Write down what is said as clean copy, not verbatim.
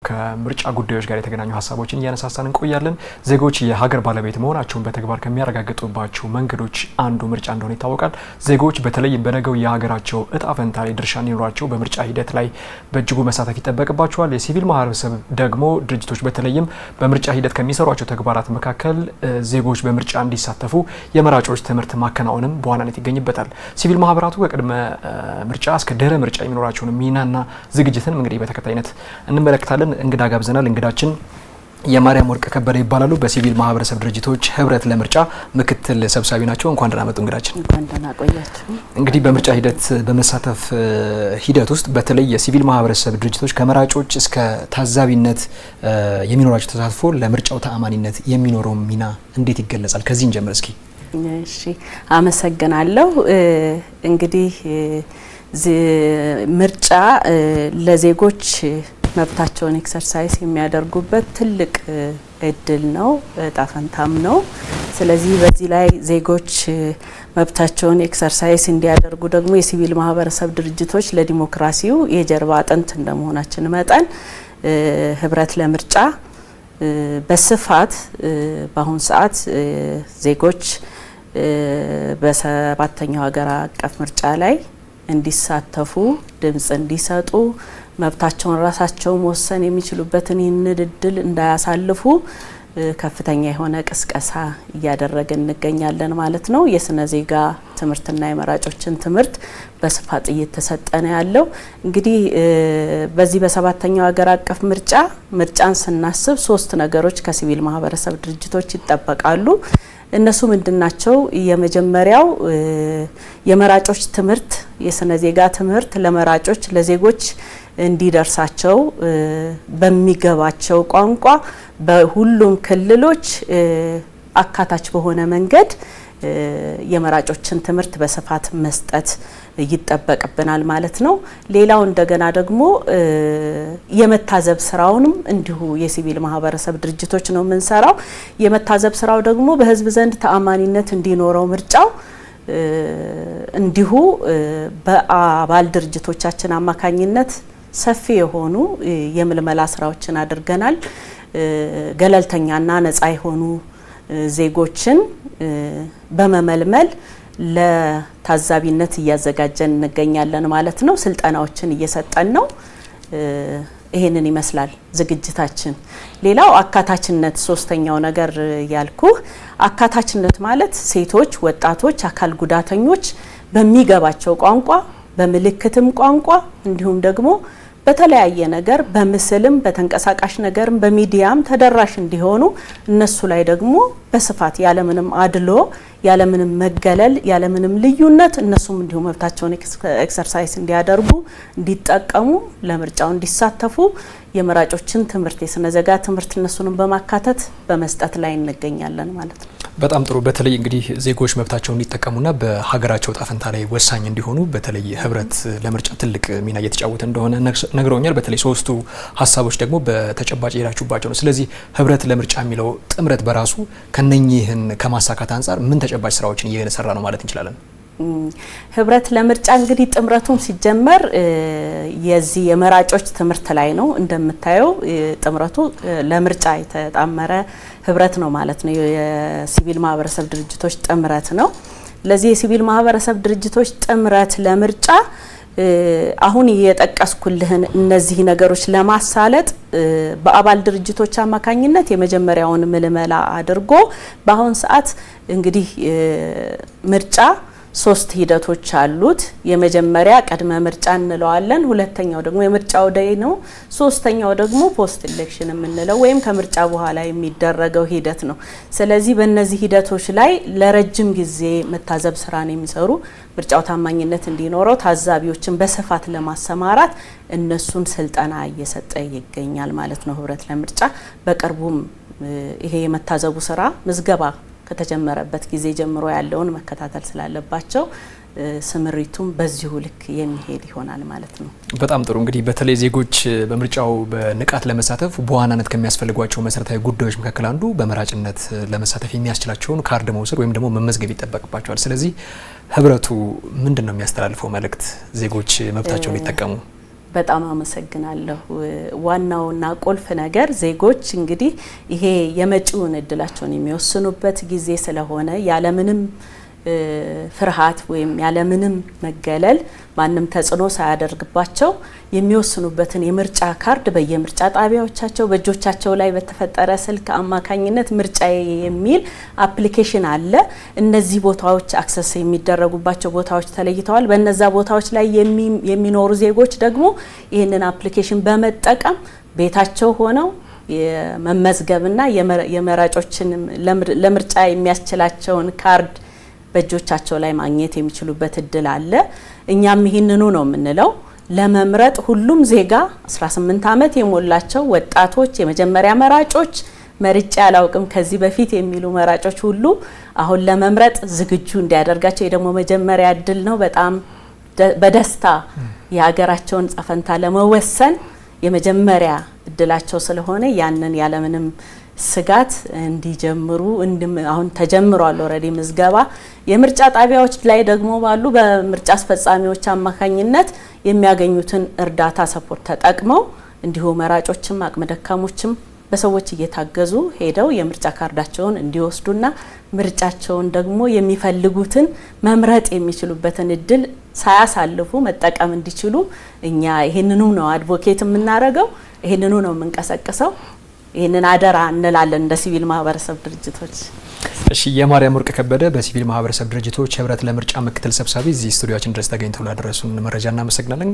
ከምርጫ ጉዳዮች ጋር የተገናኙ ሀሳቦችን እያነሳሳን እንቆያለን። ዜጎች የሀገር ባለቤት መሆናቸውን በተግባር ከሚያረጋግጡባቸው መንገዶች አንዱ ምርጫ እንደሆነ ይታወቃል። ዜጎች በተለይም በነገው የሀገራቸው እጣ ፈንታ ላይ ድርሻ እንዲኖራቸው በምርጫ ሂደት ላይ በእጅጉ መሳተፍ ይጠበቅባቸዋል። የሲቪል ማህበረሰብ ደግሞ ድርጅቶች በተለይም በምርጫ ሂደት ከሚሰሯቸው ተግባራት መካከል ዜጎች በምርጫ እንዲሳተፉ የመራጮች ትምህርት ማከናወንም በዋናነት ይገኝበታል። ሲቪል ማህበራቱ ከቅድመ ምርጫ እስከ ድህረ ምርጫ የሚኖራቸውን ሚናና ዝግጅትን እንግዲህ በተከታይነት እንመለከታለን። እንግዳ ጋብዘናል። እንግዳችን የማርያም ወርቅ ከበደ ይባላሉ። በሲቪል ማህበረሰብ ድርጅቶች ህብረት ለምርጫ ምክትል ሰብሳቢ ናቸው። እንኳን ደህና መጡ እንግዳችን። እንኳን ደህና ቆያችሁ። እንግዲህ በምርጫ ሂደት በመሳተፍ ሂደት ውስጥ በተለይ የሲቪል ማህበረሰብ ድርጅቶች ከመራጮች እስከ ታዛቢነት የሚኖራቸው ተሳትፎ ለምርጫው ተአማኒነት የሚኖረው ሚና እንዴት ይገለጻል? ከዚህ እንጀምር እስኪ። እሺ፣ አመሰግናለሁ። እንግዲህ ምርጫ ለዜጎች መብታቸውን ኤክሰርሳይዝ የሚያደርጉበት ትልቅ እድል ነው፣ እጣ ፈንታም ነው። ስለዚህ በዚህ ላይ ዜጎች መብታቸውን ኤክሰርሳይዝ እንዲያደርጉ ደግሞ የሲቪል ማህበረሰብ ድርጅቶች ለዲሞክራሲው የጀርባ አጥንት እንደመሆናችን መጠን ህብረት ለምርጫ በስፋት በአሁን ሰዓት ዜጎች በሰባተኛው ሀገር አቀፍ ምርጫ ላይ እንዲሳተፉ ድምጽ እንዲሰጡ መብታቸውን ራሳቸው መወሰን የሚችሉበትን ይህን እድል እንዳያሳልፉ ከፍተኛ የሆነ ቅስቀሳ እያደረግን እንገኛለን ማለት ነው። የስነ ዜጋ ትምህርትና የመራጮችን ትምህርት በስፋት እየተሰጠ ነው ያለው። እንግዲህ በዚህ በሰባተኛው ሀገር አቀፍ ምርጫን ስናስብ 3 ነገሮች ከሲቪል ማህበረሰብ ድርጅቶች ይጠበቃሉ። እነሱ ምንድናቸው? የመጀመሪያው የመራጮች ትምህርት፣ የስነ ዜጋ ትምህርት ለመራጮች ለዜጎች እንዲደርሳቸው በሚገባቸው ቋንቋ በሁሉም ክልሎች አካታች በሆነ መንገድ የመራጮችን ትምህርት በስፋት መስጠት ይጠበቅብናል ማለት ነው። ሌላው እንደገና ደግሞ የመታዘብ ስራውንም እንዲሁ የሲቪል ማህበረሰብ ድርጅቶች ነው የምንሰራው። የመታዘብ ስራው ደግሞ በህዝብ ዘንድ ተአማኒነት እንዲኖረው ምርጫው እንዲሁ በአባል ድርጅቶቻችን አማካኝነት ሰፊ የሆኑ የምልመላ ስራዎችን አድርገናል። ገለልተኛና ነጻ የሆኑ ዜጎችን በመመልመል ለታዛቢነት እያዘጋጀን እንገኛለን ማለት ነው። ስልጠናዎችን እየሰጠን ነው። ይሄንን ይመስላል ዝግጅታችን። ሌላው አካታችነት፣ ሶስተኛው ነገር ያልኩህ አካታችነት ማለት ሴቶች፣ ወጣቶች፣ አካል ጉዳተኞች በሚገባቸው ቋንቋ በምልክትም ቋንቋ እንዲሁም ደግሞ በተለያየ ነገር በምስልም በተንቀሳቃሽ ነገርም በሚዲያም ተደራሽ እንዲሆኑ እነሱ ላይ ደግሞ በስፋት ያለምንም አድሎ ያለምንም መገለል ያለምንም ልዩነት እነሱም እንዲሁ መብታቸውን ኤክሰርሳይዝ እንዲያደርጉ እንዲጠቀሙ ለምርጫው እንዲሳተፉ የመራጮችን ትምህርት የስነ ዜጋ ትምህርት እነሱንም በማካተት በመስጠት ላይ እንገኛለን ማለት ነው። በጣም ጥሩ። በተለይ እንግዲህ ዜጎች መብታቸውን እንዲጠቀሙና በሀገራቸው እጣ ፈንታ ላይ ወሳኝ እንዲሆኑ በተለይ ህብረት ለምርጫ ትልቅ ሚና እየተጫወተ እንደሆነ ነግረውኛል። በተለይ 3ቱ ሀሳቦች ደግሞ በተጨባጭ የሄዳችሁባቸው ነው። ስለዚህ ህብረት ለምርጫ የሚለው ጥምረት በራሱ ከነኚህን ከማሳካት አንጻር ምን ተጨባጭ ስራዎችን እየሰራ ነው ማለት እንችላለን? ህብረት ለምርጫ እንግዲህ ጥምረቱም ሲጀመር የዚህ የመራጮች ትምህርት ላይ ነው። እንደምታየው ጥምረቱ ለምርጫ የተጣመረ ህብረት ነው ማለት ነው። የሲቪል ማህበረሰብ ድርጅቶች ጥምረት ነው። ለዚህ የሲቪል ማህበረሰብ ድርጅቶች ጥምረት ለምርጫ አሁን የጠቀስኩልህን እነዚህ ነገሮች ለማሳለጥ በአባል ድርጅቶች አማካኝነት የመጀመሪያውን ምልመላ አድርጎ በአሁን ሰዓት እንግዲህ ምርጫ 3 ሂደቶች አሉት። የመጀመሪያ ቅድመ ምርጫ እንለዋለን። ሁለተኛው ደግሞ የምርጫው ዴይ ነው። ሶስተኛው ደግሞ ፖስት ኢሌክሽን የምንለው ወይም ከምርጫ በኋላ የሚደረገው ሂደት ነው። ስለዚህ በእነዚህ ሂደቶች ላይ ለረጅም ጊዜ መታዘብ ስራን የሚሰሩ ምርጫው ታማኝነት እንዲኖረው ታዛቢዎችን በስፋት ለማሰማራት እነሱን ስልጠና እየሰጠ ይገኛል ማለት ነው ህብረት ለምርጫ። በቅርቡም ይሄ የመታዘቡ ስራ ምዝገባ ከተጀመረበት ጊዜ ጀምሮ ያለውን መከታተል ስላለባቸው ስምሪቱም በዚሁ ልክ የሚሄድ ይሆናል ማለት ነው። በጣም ጥሩ። እንግዲህ በተለይ ዜጎች በምርጫው በንቃት ለመሳተፍ በዋናነት ከሚያስፈልጓቸው መሰረታዊ ጉዳዮች መካከል አንዱ በመራጭነት ለመሳተፍ የሚያስችላቸውን ካርድ መውሰድ ወይም ደግሞ መመዝገብ ይጠበቅባቸዋል። ስለዚህ ህብረቱ ምንድነው የሚያስተላልፈው መልእክት ዜጎች መብታቸውን ሊጠቀሙ? በጣም አመሰግናለሁ። ዋናውና ቁልፍ ነገር ዜጎች እንግዲህ ይሄ የመጪውን እድላቸውን የሚወስኑበት ጊዜ ስለሆነ ያለምንም ፍርሃት ወይም ያለምንም መገለል ማንም ተጽዕኖ ሳያደርግባቸው የሚወስኑበትን የምርጫ ካርድ በየምርጫ ጣቢያዎቻቸው በእጆቻቸው ላይ በተፈጠረ ስልክ አማካኝነት ምርጫ የሚል አፕሊኬሽን አለ። እነዚህ ቦታዎች አክሰስ የሚደረጉባቸው ቦታዎች ተለይተዋል። በእነዛ ቦታዎች ላይ የሚኖሩ ዜጎች ደግሞ ይህንን አፕሊኬሽን በመጠቀም ቤታቸው ሆነው የመመዝገብና የመራጮችን ለምርጫ የሚያስችላቸውን ካርድ በእጆቻቸው ላይ ማግኘት የሚችሉበት እድል አለ። እኛም ይህንኑ ነው የምንለው። ለመምረጥ ሁሉም ዜጋ 18 ዓመት የሞላቸው ወጣቶች፣ የመጀመሪያ መራጮች፣ መርጬ አላውቅም ከዚህ በፊት የሚሉ መራጮች ሁሉ አሁን ለመምረጥ ዝግጁ እንዲያደርጋቸው የደግሞ መጀመሪያ እድል ነው። በጣም በደስታ የሀገራቸውን ጸፈንታ ለመወሰን የመጀመሪያ እድላቸው ስለሆነ ያንን ያለምንም ስጋት እንዲጀምሩ አሁን ተጀምሯል ኦሬዲ ምዝገባ። የምርጫ ጣቢያዎች ላይ ደግሞ ባሉ በምርጫ አስፈጻሚዎች አማካኝነት የሚያገኙትን እርዳታ ሰፖርት ተጠቅመው እንዲሁ መራጮችም አቅመ ደካሞችም በሰዎች እየታገዙ ሄደው የምርጫ ካርዳቸውን እንዲወስዱና ምርጫቸውን ደግሞ የሚፈልጉትን መምረጥ የሚችሉበትን እድል ሳያሳልፉ መጠቀም እንዲችሉ እኛ ይሄንኑ ነው አድቮኬት የምናደርገው፣ ይሄንኑ ነው የምንቀሰቅሰው። ይህንን አደራ እንላለን እንደ ሲቪል ማህበረሰብ ድርጅቶች። እሺ፣ የማርያም ወርቅ ከበደ በሲቪል ማህበረሰብ ድርጅቶች ህብረት ለምርጫ ምክትል ሰብሳቢ እዚህ ስቱዲዮአችን ድረስ ተገኝተው ላደረሱን መረጃ እናመሰግናለን።